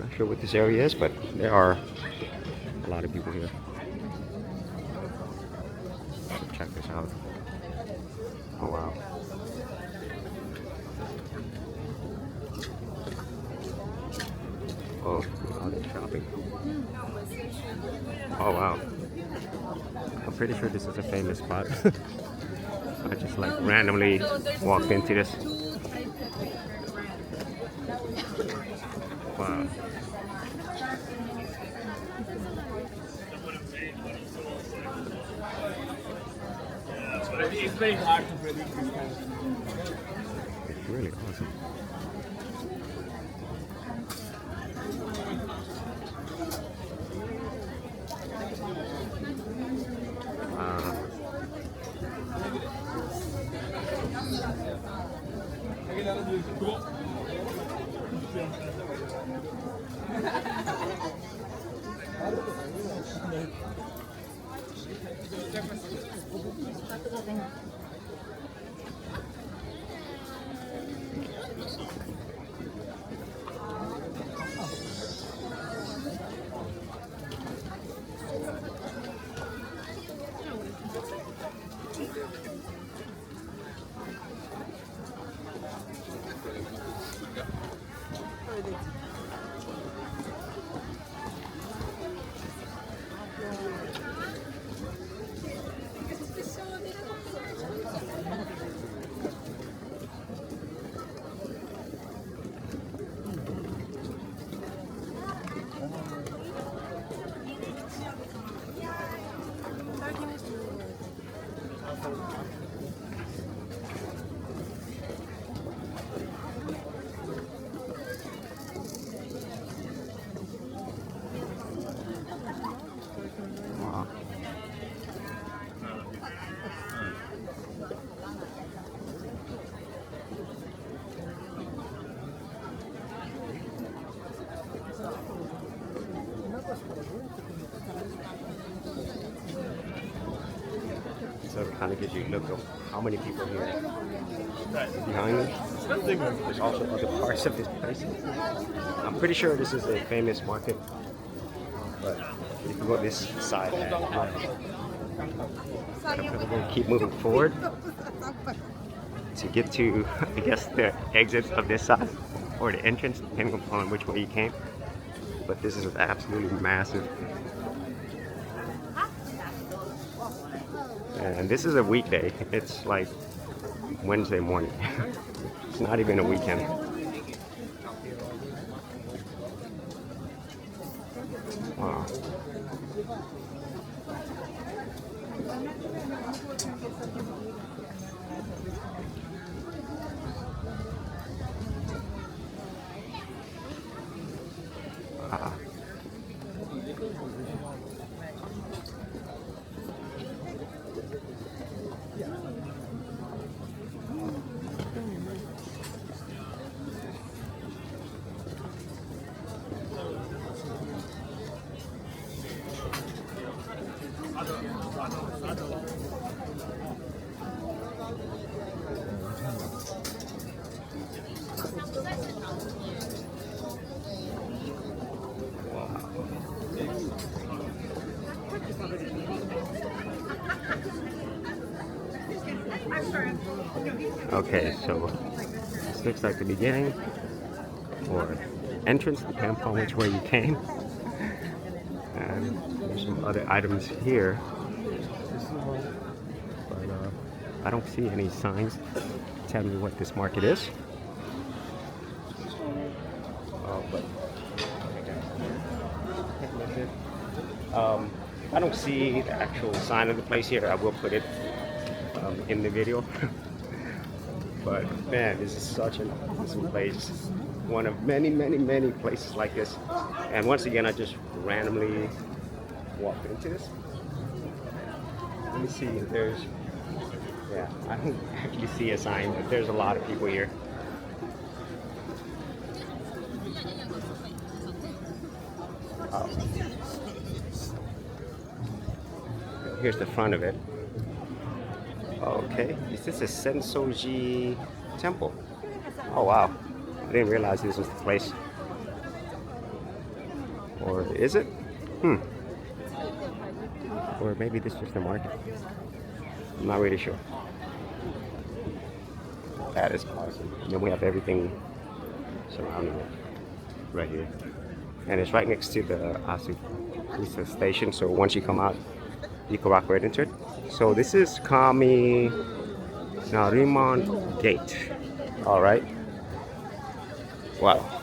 Not sure what this area is, but there are a lot of people here. So check this out. Oh wow. Oh, all this shopping. Oh wow. I'm pretty sure this is a famous spot. I just like randomly walked into this. Wow. It's very hard to predict this kind of thing. It's really awesome. So it kind of gives you a look of how many people are here. Behind me, there's also other parts of this place. I'm pretty sure this is a famous market, but if you go this side, we'll keep moving forward to get to, I guess, the exit of this side or the entrance, depending upon which way you came. But this is absolutely massive. And this is a weekday. It's like Wednesday morning. It's not even a weekend. Wow. Wow. Okay, so this looks like the beginning or entrance, depending upon which way you came. And there's some other items here, but I don't see any signs to tell me what this market is. But I don't see the actual sign of the place here. I will put it in the video. But man, this is such an awesome place. One of many, many, many places like this. And once again, I just randomly walked into this. Let me see if there's, yeah, I don't actually see a sign, but there's a lot of people here. Oh. Here's the front of it. Okay, is this a Sensoji temple? Oh wow, I didn't realize this was the place. Or is it? Or maybe this is just the market. I'm not really sure. That is awesome. And then we have everything surrounding it right here. And it's right next to the Asukusa station. So once you come out, you can walk right into it. So this is Kami Narimon Gate. Alright. Wow.